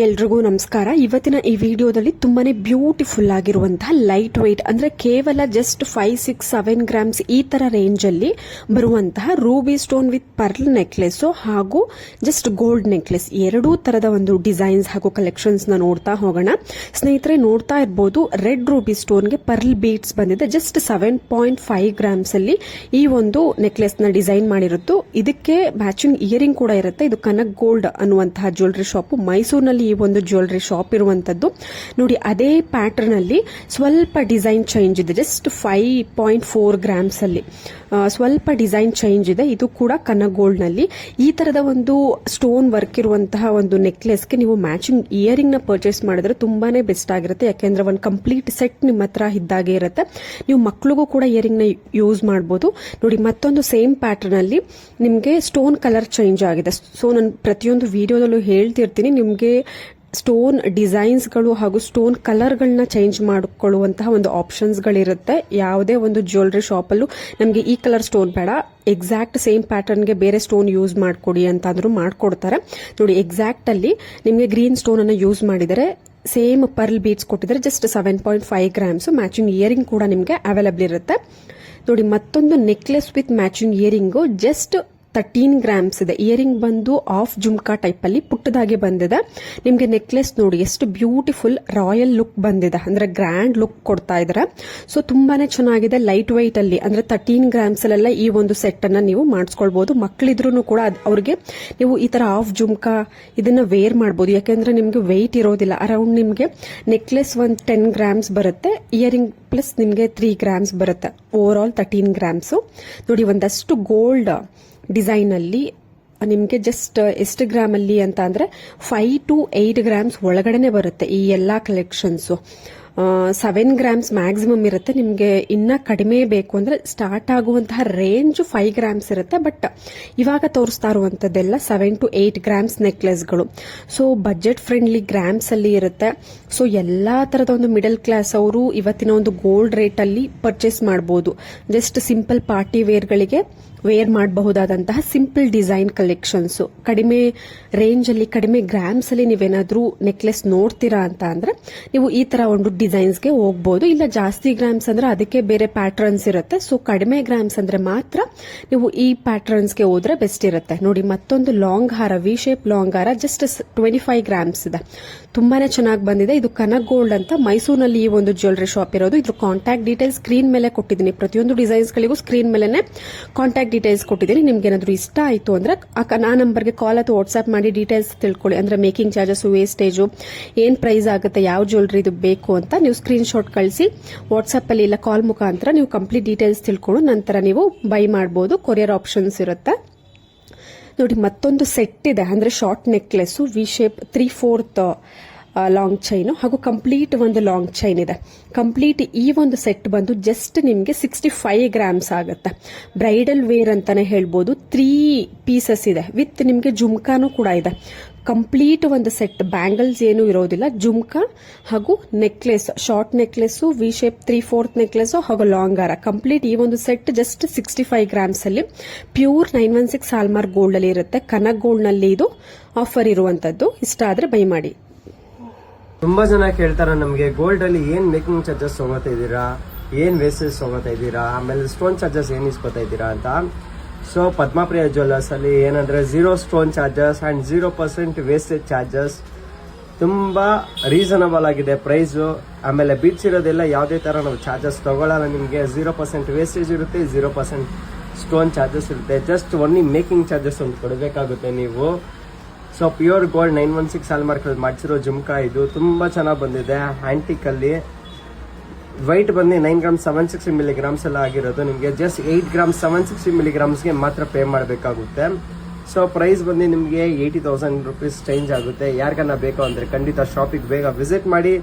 ಎಲ್ರಿಗೂ ನಮಸ್ಕಾರ. ಇವತ್ತಿನ ಈ ವಿಡಿಯೋದಲ್ಲಿ ತುಂಬಾನೇ ಬ್ಯೂಟಿಫುಲ್ ಆಗಿರುವಂತಹ ಲೈಟ್ ವೆಯ್ಟ್ ಅಂದ್ರೆ ಕೇವಲ ಜಸ್ಟ್ 5-6-7 ಗ್ರಾಮ್ಸ್ ಈ ತರ ರೇಂಜ್ ಅಲ್ಲಿ ಬರುವಂತಹ Ruby stone with pearl necklace ಹಾಗೂ ಜಸ್ಟ್ ಗೋಲ್ಡ್ ನೆಕ್ಲೆಸ್ ಎರಡೂ ತರದ ಒಂದು ಡಿಸೈನ್ಸ್ ಹಾಗೂ ಕಲೆಕ್ಷನ್ಸ್ ನ ನೋಡ್ತಾ ಹೋಗೋಣ. ಸ್ನೇಹಿತರೆ, ನೋಡ್ತಾ ಇರಬಹುದು ರೆಡ್ ರೂಬಿ ಸ್ಟೋನ್ಗೆ ಪರ್ಲ್ ಬೀಡ್ಸ್ ಬಂದಿದೆ. ಜಸ್ಟ್ 7.5 ಗ್ರಾಮ್ಸ್ ಅಲ್ಲಿ ಈ ಒಂದು ನೆಕ್ಲೆಸ್ ನ ಡಿಸೈನ್ ಮಾಡಿರುತ್ತು. ಇದಕ್ಕೆ ಮ್ಯಾಚಿಂಗ್ ಇಯರಿಂಗ್ ಕೂಡ ಇರುತ್ತೆ. ಇದು ಕನಕ್ ಗೋಲ್ಡ್ ಅನ್ನುವಂತಹ ಜ್ಯುವೆಲರಿ ಶಾಪ್ ಮೈಸೂರಿನಲ್ಲಿ ಈ ಒಂದು ಜ್ಯುವೆಲರಿ ಶಾಪ್ ಇರುವಂತದ್ದು. ನೋಡಿ, ಅದೇ ಪ್ಯಾಟರ್ನ್ ಅಲ್ಲಿ ಸ್ವಲ್ಪ ಡಿಸೈನ್ ಚೇಂಜ್ ಇದೆ. ಜಸ್ಟ್ 5.4 ಗ್ರಾಮ್ಸ್ ಅಲ್ಲಿ ಸ್ವಲ್ಪ ಡಿಸೈನ್ ಚೇಂಜ್ ಇದೆ. ಇದು ಕೂಡ ಕನಕ್ ಗೋಲ್ಡ್ ನಲ್ಲಿ ಈ ತರದ ಒಂದು ಸ್ಟೋನ್ ವರ್ಕ್ ಇರುವಂತಹ ಒಂದು ನೆಕ್ಲೆಸ್ಗೆ ನೀವು ಮ್ಯಾಚಿಂಗ್ ಇಯರಿಂಗ್ ನ ಪರ್ಚೇಸ್ ಮಾಡಿದ್ರೆ ತುಂಬಾನೇ ಬೆಸ್ಟ್ ಆಗಿರುತ್ತೆ. ಯಾಕೆಂದ್ರೆ ಒಂದು ಕಂಪ್ಲೀಟ್ ಸೆಟ್ ನಿಮ್ಮ ಹತ್ರ ಇದ್ದಾಗೆ ಇರುತ್ತೆ. ನೀವು ಮಕ್ಕಳಿಗೂ ಕೂಡ ಇಯರಿಂಗ್ ನ ಯೂಸ್ ಮಾಡಬಹುದು. ನೋಡಿ, ಮತ್ತೊಂದು ಸೇಮ್ ಪ್ಯಾಟರ್ನ್ ಅಲ್ಲಿ ನಿಮಗೆ ಸ್ಟೋನ್ ಕಲರ್ ಚೇಂಜ್ ಆಗಿದೆ. ಸೊ ನಾನು ಪ್ರತಿಯೊಂದು ವಿಡಿಯೋದಲ್ಲೂ ಹೇಳ್ತಿರ್ತೀನಿ, ನಿಮಗೆ ಸ್ಟೋನ್ ಡಿಸೈನ್ಸ್ ಗಳು ಹಾಗೂ ಸ್ಟೋನ್ ಕಲರ್ ಗಳನ್ನ ಚೇಂಜ್ ಮಾಡಿಕೊಳ್ಳುವಂತಹ ಒಂದು ಆಪ್ಷನ್ಸ್ ಗಳಿರುತ್ತೆ. ಯಾವುದೇ ಒಂದು ಜ್ಯುವೆಲರಿ ಶಾಪ್ ಅಲ್ಲೂ ನಮಗೆ ಈ ಕಲರ್ ಸ್ಟೋನ್ ಬೇಡ, ಎಕ್ಸಾಕ್ಟ್ ಸೇಮ್ ಪ್ಯಾಟರ್ನ್ ಗೆ ಬೇರೆ ಸ್ಟೋನ್ ಯೂಸ್ ಮಾಡ್ಕೊಡಿ ಅಂತಾದ್ರೂ ಮಾಡ್ಕೊಡ್ತಾರೆ. ನೋಡಿ, ಎಕ್ಸಾಕ್ಟ್ ಅಲ್ಲಿ ನಿಮಗೆ ಗ್ರೀನ್ ಸ್ಟೋನ್ ಅನ್ನ ಯೂಸ್ ಮಾಡಿದರೆ ಸೇಮ್ ಪರ್ಲ್ ಬೀಡ್ಸ್ ಕೊಟ್ಟಿದ್ದಾರೆ. Just 7.5 grams. ಮ್ಯಾಚಿಂಗ್ ಇಯರಿಂಗ್ ಕೂಡ ನಿಮಗೆ ಅವೈಲಬಲ್ ಇರುತ್ತೆ. ನೋಡಿ, ಮತ್ತೊಂದು necklace with matching earring just 13 grams ಇದೆ. ಇಯರಿಂಗ್ ಬಂದು ಆಫ್ ಜುಮ್ಕಾ ಟೈಪ್ ಅಲ್ಲಿ ಪುಟ್ಟದಾಗಿ ಬಂದಿದೆ. ನಿಮ್ಗೆ ನೆಕ್ಲೆಸ್ ನೋಡಿ ಎಷ್ಟು ಬ್ಯೂಟಿಫುಲ್ ರಾಯಲ್ ಲುಕ್ ಬಂದಿದೆ, ಅಂದ್ರೆ ಗ್ರ್ಯಾಂಡ್ ಲುಕ್ ಕೊಡ್ತಾ ಇದಾರೆ. ಸೊ ತುಂಬಾನೇ ಚೆನ್ನಾಗಿದೆ. ಲೈಟ್ ವೈಟ್ ಅಲ್ಲಿ ಅಂದ್ರೆ 13 ಗ್ರಾಮ್ಸ್ ಅಲ್ಲೆಲ್ಲ ಈ ಒಂದು ಸೆಟ್ ಅನ್ನ ನೀವು ಮಾಡಿಸ್ಕೊಳ್ಬಹುದು. ಮಕ್ಕಳಿದ್ರು ಕೂಡ ಅವ್ರಿಗೆ ನೀವು ಈ ತರ ಆಫ್ ಜುಮ್ಕಾ ಇದನ್ನ ವೇರ್ ಮಾಡಬಹುದು. ಯಾಕೆಂದ್ರೆ ನಿಮ್ಗೆ ವೆಯ್ಟ್ ಇರೋದಿಲ್ಲ. ಅರೌಂಡ್ ನಿಮ್ಗೆ ನೆಕ್ಲೆಸ್ 10 ಗ್ರಾಮ್ಸ್ ಬರುತ್ತೆ, ಇಯರಿಂಗ್ ಪ್ಲಸ್ ನಿಮ್ಗೆ 3 ಗ್ರಾಮ್ಸ್ ಬರುತ್ತೆ. Over all 13 grams. ನೋಡಿ, ಒಂದಷ್ಟು ಗೋಲ್ಡ್ ಡಿಸೈನ್ ಅಲ್ಲಿ ನಿಮ್ಗೆ ಜಸ್ಟ್ ಎಷ್ಟು ಗ್ರಾಮ್ ಅಲ್ಲಿ ಅಂತ ಅಂದ್ರೆ 5 to 8 ಗ್ರಾಮ್ಸ್ ಒಳಗಡೆನೆ ಬರುತ್ತೆ ಈ ಎಲ್ಲಾ ಕಲೆಕ್ಷನ್ಸ್. 7 ಗ್ರಾಮ್ಸ್ ಮ್ಯಾಕ್ಸಿಮಮ್ ಇರುತ್ತೆ. ನಿಮ್ಗೆ ಇನ್ನ ಕಡಿಮೆ ಬೇಕು ಅಂದ್ರೆ ಸ್ಟಾರ್ಟ್ ಆಗುವಂತಹ ರೇಂಜ್ 5 ಗ್ರಾಮ್ಸ್ ಇರುತ್ತೆ. ಬಟ್ ಇವಾಗ ತೋರಿಸ್ತಾ ಇರುವಂತದ್ದೆಲ್ಲ 7 to 8 ಗ್ರಾಮ್ಸ್ ನೆಕ್ಲೆಸ್ಗಳು. ಸೊ ಬಜೆಟ್ ಫ್ರೆಂಡ್ಲಿ ಗ್ರಾಮ್ಸ್ ಅಲ್ಲಿ ಇರುತ್ತೆ. ಸೊ ಎಲ್ಲಾ ತರದ ಒಂದು ಮಿಡಲ್ ಕ್ಲಾಸ್ ಅವರು ಇವತ್ತಿನ ಒಂದು ಗೋಲ್ಡ್ ರೇಟ್ ಅಲ್ಲಿ ಪರ್ಚೇಸ್ ಮಾಡಬಹುದು. ಜಸ್ಟ್ ಸಿಂಪಲ್ ಪಾರ್ಟಿ ವೇರ್ ಗಳಿಗೆ ವೇರ್ ಮಾಡಬಹುದಾದಂತಹ ಸಿಂಪಲ್ ಡಿಸೈನ್ ಕಲೆಕ್ಷನ್ಸ್. ಕಡಿಮೆ ರೇಂಜ್ ಅಲ್ಲಿ ಕಡಿಮೆ ಗ್ರಾಮ್ಸ್ ಅಲ್ಲಿ ನೀವೇನಾದ್ರೂ ನೆಕ್ಲೆಸ್ ನೋಡ್ತೀರಾ ಅಂತ ಅಂದ್ರೆ ನೀವು ಈ ತರ ಒಂದು ಡಿಸೈನ್ಸ್ಗೆ ಹೋಗಬಹುದು. ಇಲ್ಲ ಜಾಸ್ತಿ ಗ್ರಾಮ್ಸ್ ಅಂದ್ರೆ ಅದಕ್ಕೆ ಬೇರೆ ಪ್ಯಾಟರ್ನ್ಸ್ ಇರುತ್ತೆ. ಸೊ ಕಡಿಮೆ ಗ್ರಾಮ್ಸ್ ಅಂದ್ರೆ ಮಾತ್ರ ನೀವು ಈ ಪ್ಯಾಟರ್ನ್ಸ್ಗೆ ಹೋದ್ರೆ ಬೆಸ್ಟ್ ಇರುತ್ತೆ. ನೋಡಿ, ಮತ್ತೊಂದು ಲಾಂಗ್ ಹಾರ, ವಿ ಶೇಪ್ ಲಾಂಗ್ ಹಾರ ಜಸ್ಟ್ 25 ಗ್ರಾಮ್ಸ್ ಇದೆ. ತುಂಬಾನೇ ಚೆನ್ನಾಗಿ ಬಂದಿದೆ. ಇದು ಕನಕ್ ಗೋಲ್ಡ್ ಅಂತ ಮೈಸೂರಿನಲ್ಲಿ ಈ ಒಂದು ಜ್ಯುವೆಲರಿ ಶಾಪ್ ಇರೋದು. ಇದ್ರ ಕಾಂಟ್ಯಾಕ್ಟ್ ಡೀಟೇಲ್ಸ್ ಸ್ಕ್ರೀನ್ ಮೇಲೆ ಕೊಟ್ಟಿದ್ದೀನಿ. ಪ್ರತಿಯೊಂದು ಡಿಸೈನ್ಸ್ ಗಳಿಗೂ ಸ್ಕ್ರೀನ್ ಮೇಲೆ ಕಾಂಟ್ಯಾಕ್ಟ್ ಡೀಟೇಲ್ಸ್ ಕೊಟ್ಟಿದ್ದೀನಿ. ನಿಮ್ಗೆ ಏನಾದ್ರು ಇಷ್ಟ ಆಯ್ತು ಅಂದ್ರೆ ಆ ನಂಬರ್ಗೆ ಕಾಲ್ ಅಥವಾ ವಾಟ್ಸ್ಆಪ್ ಮಾಡಿ ಡೀಟೇಲ್ಸ್ ತಿಳ್ಕೊಳ್ಳಿ. ಅಂದ್ರೆ ಮೇಕಿಂಗ್ ಚಾರ್ಜಸ್, ವೇಸ್ಟೇಜ್, ಏನ್ ಪ್ರೈಸ್ ಆಗುತ್ತೆ, ಯಾವ ಜ್ಯುವೆಲರಿ ಇದು ಬೇಕು ಅಂತ ನೀವು ಸ್ಕ್ರೀನ್ ಶಾಟ್ ಕಳಿಸಿ ವಾಟ್ಸ್ಆಪ್ ಅಲ್ಲಿ ಇಲ್ಲ ಕಾಲ್ ಮುಖಾಂತರ ನೀವು ಕಂಪ್ಲೀಟ್ ಡೀಟೇಲ್ಸ್ ತಿಳ್ಕೊಂಡು ನಂತರ ನೀವು ಬೈ ಮಾಡಬಹುದು. ಕೊರಿಯರ್ ಆಪ್ಷನ್ಸ್ ಇರುತ್ತೆ. ನೋಡಿ, ಮತ್ತೊಂದು ಸೆಟ್ ಇದೆ. ಅಂದ್ರೆ short necklace V shape 3/4 long chain ಹಾಗೂ ಕಂಪ್ಲೀಟ್ ಒಂದು ಲಾಂಗ್ ಚೈನ್ ಇದೆ. ಕಂಪ್ಲೀಟ್ ಈ ಒಂದು ಸೆಟ್ ಬಂದು ಜಸ್ಟ್ ನಿಮ್ಗೆ 65 ಗ್ರಾಮ್ಸ್ ಆಗುತ್ತೆ. ಬ್ರೈಡಲ್ ವೇರ್ ಅಂತಾನೆ ಹೇಳ್ಬೋದು. 3 ಪೀಸಸ್ ಇದೆ ವಿತ್ ನಿಮ್ಗೆ ಜುಮ್ಕಾನು ಕೂಡ ಇದೆ. ಕಂಪ್ಲೀಟ್ ಒಂದು ಸೆಟ್, ಬ್ಯಾಂಗಲ್ಸ್ ಏನು ಇರೋದಿಲ್ಲ, ಜುಮ್ಕಾ ಹಾಗೂ necklace, short necklace, V shape 3/4 necklace ಹಾಗೂ ಲಾಂಗ್ ಹಾರ. ಕಂಪ್ಲೀಟ್ ಈ ಒಂದು ಸೆಟ್ ಜಸ್ಟ್ 65 ಗ್ರಾಮ್ಸ್ ಅಲ್ಲಿ ಪ್ಯೂರ್ 916 ಹಾಲ್ಮಾರ್ಕ್ ಗೋಲ್ಡ್ ಅಲ್ಲಿ ಇರುತ್ತೆ. ಕನಕ್ ಗೋಲ್ಡ್ ನಲ್ಲಿ ಇದು ಆಫರ್ ಇರುವಂತದ್ದು. ಇಷ್ಟ ಆದ್ರೆ ಬೈ ಮಾಡಿ. ತುಂಬಾ ಜನ ಕೇಳ್ತಾರ, ನಮ್ಗೆ ಗೋಲ್ಡ್ ಅಲ್ಲಿ ಏನ್ ಮೇಕಿಂಗ್ ಚಾರ್ಜಸ್ ತಗೋತಾ ಇದ್ದೀರಾ, ಏನ್ ವೇಸ್ಟೇಜ್ ತಗೋತಾ ಇದ್ದೀರಾ, ಆಮೇಲೆ ಸ್ಟೋನ್ ಚಾರ್ಜಸ್ ಏನ್ ಇಸ್ಕೊತಾ ಇದ್ದೀರಾ ಅಂತ. ಸೊ ಪದ್ಮಪ್ರಿಯ ಜ್ಯುವೆಲ್ಲರ್ಸ್ ಅಲ್ಲಿ ಏನಂದ್ರೆ 0 stone charges and 0% wastage charges. ತುಂಬಾ ರೀಸನಬಲ್ ಆಗಿದೆ ಪ್ರೈಸ್. ಆಮೇಲೆ ಬೀಟ್ಸ್ ಇರೋದೆಲ್ಲ ಯಾವುದೇ ತರ ನಾವು ಚಾರ್ಜಸ್ ತಗೊಳ್ಳಲ್ಲ. ನಿಮ್ಗೆ 0% ವೇಸ್ಟೇಜ್ ಇರುತ್ತೆ, 0% ಸ್ಟೋನ್ ಚಾರ್ಜಸ್ ಇರುತ್ತೆ. ಜಸ್ಟ್ ಓನ್ಲಿ ಮೇಕಿಂಗ್ ಚಾರ್ಜಸ್ ಒಂದು ಕೊಡಬೇಕಾಗುತ್ತೆ ನೀವು. ಸೊ ಪ್ಯೂರ್ ಗೋಲ್ಡ್ 916 ಹಾಲ್ಮಾರ್ಕ್ ಮಾಡಿಸಿರೋ ಜುಮ್ಕಾ ಇದು ತುಂಬಾ ಚೆನ್ನಾಗಿ ಬಂದಿದೆ. ಆಂಟಿಕ್ ಅಲ್ಲಿ ವೈಟ್ ಬಂದು 9 ಗ್ರಾಮ್ 760 ಮಿಲಿಗ್ರಾಮ್ಸ್ ಎಲ್ಲ ಆಗಿರೋದು. ನಿಮಗೆ ಜಸ್ಟ್ 8 ಗ್ರಾಮ್ 760 ಮಿಲಿಗ್ರಾಮ್ಸ್ಗೆ ಮಾತ್ರ ಪೇ ಮಾಡಬೇಕಾಗುತ್ತೆ. ಸೊ ಪ್ರೈಸ್ ಬಂದು ನಿಮಗೆ 80,000 ರೂಪೀಸ್ ಚೇಂಜ್ ಆಗುತ್ತೆ. ಯಾರಿಗನ್ನ ಬೇಕು ಅಂದ್ರೆ ಖಂಡಿತ ಶಾಪಿಗೆ ಬೇಗ ವಿಸಿಟ್ ಮಾಡಿ.